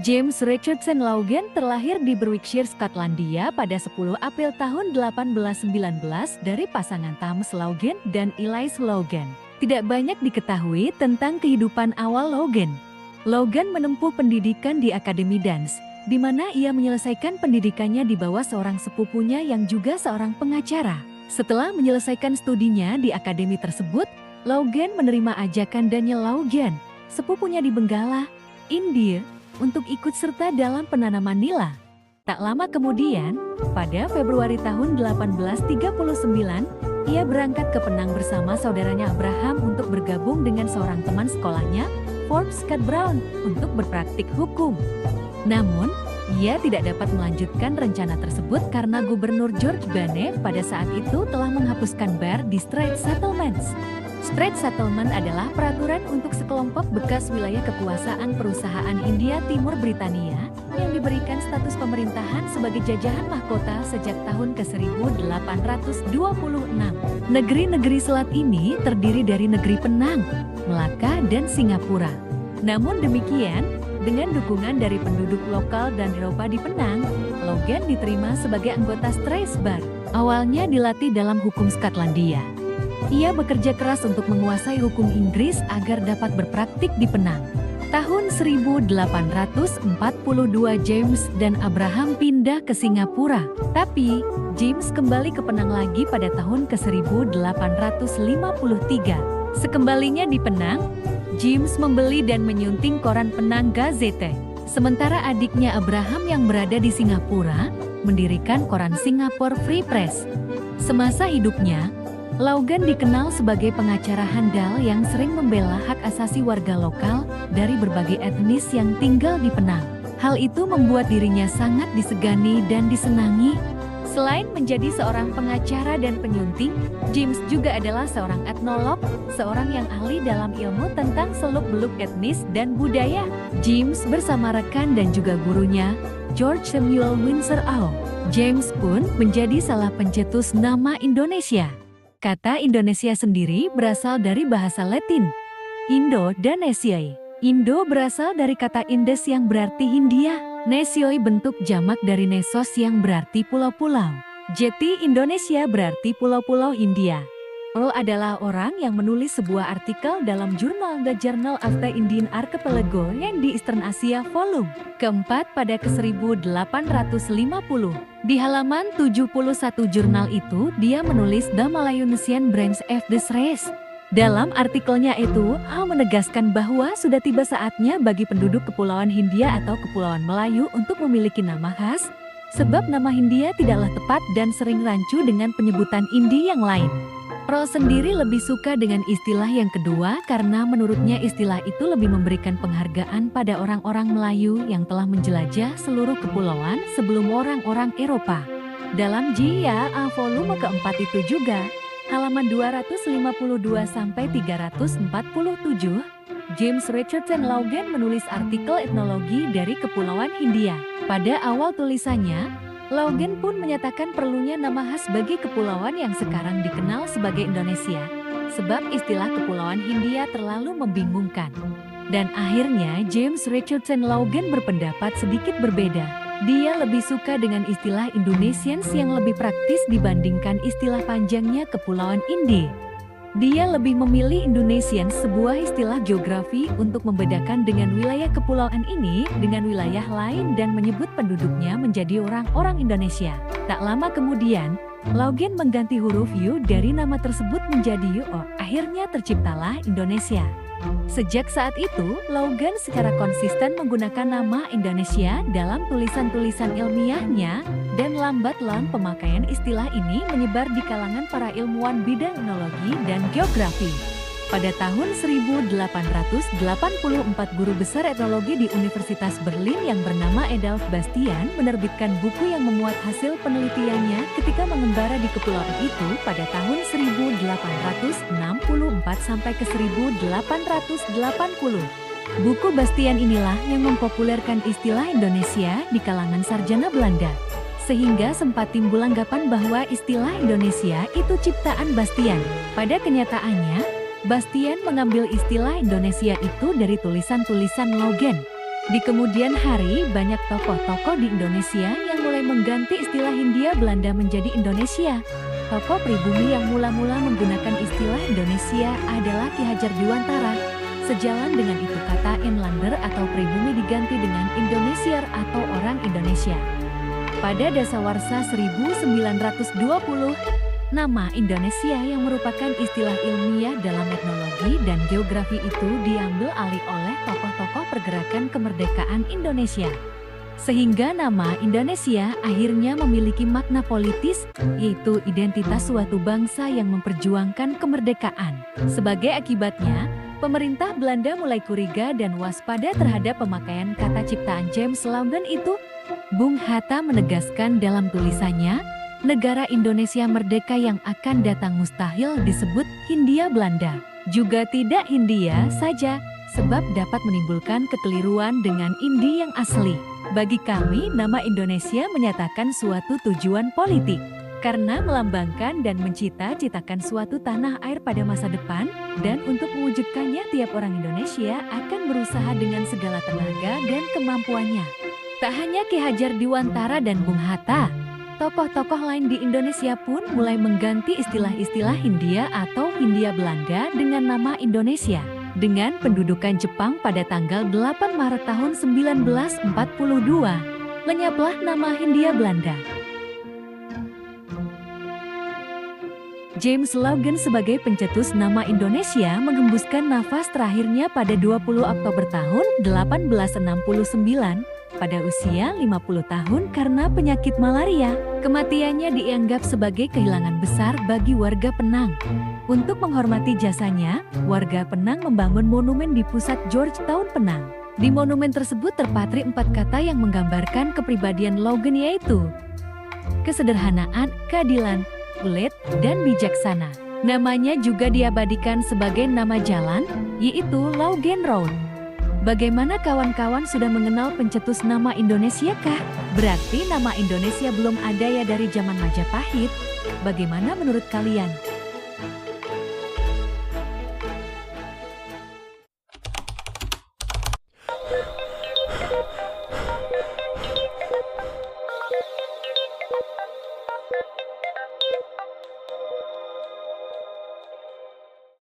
James Richardson Logan terlahir di Berwickshire, Skotlandia pada 10 April tahun 1819 dari pasangan Thomas Logan dan Elise Logan. Tidak banyak diketahui tentang kehidupan awal Logan. Logan menempuh pendidikan di Akademi Dance, di mana ia menyelesaikan pendidikannya di bawah seorang sepupunya yang juga seorang pengacara. Setelah menyelesaikan studinya di akademi tersebut, Logan menerima ajakan Daniel Logan, sepupunya di Benggala, India, untuk ikut serta dalam penanaman nila. Tak lama kemudian, pada Februari tahun 1839, ia berangkat ke Penang bersama saudaranya Abraham untuk bergabung dengan seorang teman sekolahnya, Forbes Scott Brown, untuk berpraktik hukum. Namun, ia tidak dapat melanjutkan rencana tersebut karena Gubernur George Bane pada saat itu telah menghapuskan bar di Strait Settlements. Strait Settlement adalah peraturan untuk sekelompok bekas wilayah kekuasaan perusahaan India Timur Britania yang diberikan status pemerintahan sebagai jajahan mahkota sejak tahun ke-1826. Negeri-negeri selat ini terdiri dari negeri Penang, Melaka, dan Singapura. Namun demikian, dengan dukungan dari penduduk lokal dan Eropa di Penang, Logan diterima sebagai anggota Strasbourg. Awalnya dilatih dalam hukum Skotlandia. Ia bekerja keras untuk menguasai hukum Inggris agar dapat berpraktik di Penang. Tahun 1842 James dan Abraham pindah ke Singapura. Tapi, James kembali ke Penang lagi pada tahun ke-1853. Sekembalinya di Penang, James membeli dan menyunting koran Penang Gazette. Sementara adiknya Abraham yang berada di Singapura, mendirikan koran Singapore Free Press. Semasa hidupnya, Logan dikenal sebagai pengacara handal yang sering membela hak asasi warga lokal dari berbagai etnis yang tinggal di Penang. Hal itu membuat dirinya sangat disegani dan disenangi. Selain menjadi seorang pengacara dan penyunting, James juga adalah seorang etnolog, seorang yang ahli dalam ilmu tentang seluk-beluk etnis dan budaya. James bersama rekan dan juga gurunya, George Samuel Windsor Aw. James pun menjadi salah pencetus nama Indonesia. Kata Indonesia sendiri berasal dari bahasa Latin, Indo dan Nesioi. Indo berasal dari kata Indes yang berarti Hindia. Nesioi bentuk jamak dari Nesos yang berarti pulau-pulau. Jadi Indonesia berarti pulau-pulau Hindia. Earl adalah orang yang menulis sebuah artikel dalam jurnal The Journal of the Indian Archipelago yang di Eastern Asia volume keempat pada ke-1850. Di halaman 71 jurnal itu, dia menulis The Melanesian Branch of the Race. Dalam artikelnya itu, Al menegaskan bahwa sudah tiba saatnya bagi penduduk Kepulauan Hindia atau Kepulauan Melayu untuk memiliki nama khas, sebab nama Hindia tidaklah tepat dan sering rancu dengan penyebutan Indi yang lain. Earl sendiri lebih suka dengan istilah yang kedua karena menurutnya istilah itu lebih memberikan penghargaan pada orang-orang Melayu yang telah menjelajah seluruh kepulauan sebelum orang-orang Eropa. Dalam Jia A volume keempat itu juga, halaman 252-347, James Richardson Logan menulis artikel etnologi dari Kepulauan Hindia. Pada awal tulisannya, Logan pun menyatakan perlunya nama khas bagi kepulauan yang sekarang dikenal sebagai Indonesia, sebab istilah Kepulauan Hindia terlalu membingungkan. Dan akhirnya James Richardson Logan berpendapat sedikit berbeda. Dia lebih suka dengan istilah Indonesians yang lebih praktis dibandingkan istilah panjangnya Kepulauan Indi. Dia lebih memilih Indonesian, sebuah istilah geografi untuk membedakan dengan wilayah kepulauan ini dengan wilayah lain dan menyebut penduduknya menjadi orang-orang Indonesia. Tak lama kemudian, Logan mengganti huruf U dari nama tersebut menjadi UO. Akhirnya terciptalah Indonesia. Sejak saat itu, Logan secara konsisten menggunakan nama Indonesia dalam tulisan-tulisan ilmiahnya, dan lambat laun pemakaian istilah ini menyebar di kalangan para ilmuwan bidang etnologi dan geografi. Pada tahun 1884, guru besar etnologi di Universitas Berlin yang bernama Adolf Bastian menerbitkan buku yang memuat hasil penelitiannya ketika mengembara di kepulauan itu pada tahun 1864 sampai ke 1880. Buku Bastian inilah yang mempopulerkan istilah Indonesia di kalangan sarjana Belanda. Sehingga sempat timbul anggapan bahwa istilah Indonesia itu ciptaan Bastian. Pada kenyataannya, Bastian mengambil istilah Indonesia itu dari tulisan-tulisan Logan. Di kemudian hari, banyak tokoh-tokoh di Indonesia yang mulai mengganti istilah Hindia Belanda menjadi Indonesia. Tokoh pribumi yang mula-mula menggunakan istilah Indonesia adalah Ki Hajar Dewantara. Sejalan dengan itu kata Inlander atau pribumi diganti dengan Indonesier atau orang Indonesia. Pada dasawarsa 1920, nama Indonesia yang merupakan istilah ilmiah dalam etnologi dan geografi itu diambil alih oleh tokoh-tokoh pergerakan kemerdekaan Indonesia. Sehingga nama Indonesia akhirnya memiliki makna politis, yaitu identitas suatu bangsa yang memperjuangkan kemerdekaan. Sebagai akibatnya, pemerintah Belanda mulai curiga dan waspada terhadap pemakaian kata ciptaan James Logan itu. Bung Hatta menegaskan dalam tulisannya, negara Indonesia merdeka yang akan datang mustahil disebut Hindia Belanda. Juga tidak Hindia saja, sebab dapat menimbulkan kekeliruan dengan Indi yang asli. Bagi kami, nama Indonesia menyatakan suatu tujuan politik. Karena melambangkan dan mencita-citakan suatu tanah air pada masa depan, dan untuk mewujudkannya tiap orang Indonesia akan berusaha dengan segala tenaga dan kemampuannya. Tak hanya Ki Hajar Dewantara dan Bung Hatta, tokoh-tokoh lain di Indonesia pun mulai mengganti istilah-istilah Hindia atau Hindia Belanda dengan nama Indonesia. Dengan pendudukan Jepang pada tanggal 8 Maret tahun 1942, lenyaplah nama Hindia Belanda. James Logan sebagai pencetus nama Indonesia menghembuskan nafas terakhirnya pada 20 Oktober tahun 1869 pada usia 50 tahun karena penyakit malaria. Kematiannya dianggap sebagai kehilangan besar bagi warga Penang. Untuk menghormati jasanya, warga Penang membangun monumen di pusat Georgetown, Penang. Di monumen tersebut terpatri 4 kata yang menggambarkan kepribadian Logan, yaitu kesederhanaan, keadilan, ulet, dan bijaksana. Namanya juga diabadikan sebagai nama jalan, yaitu Logan Road. Bagaimana kawan-kawan sudah mengenal pencetus nama Indonesia kah? Berarti nama Indonesia belum ada ya dari zaman Majapahit. Bagaimana menurut kalian?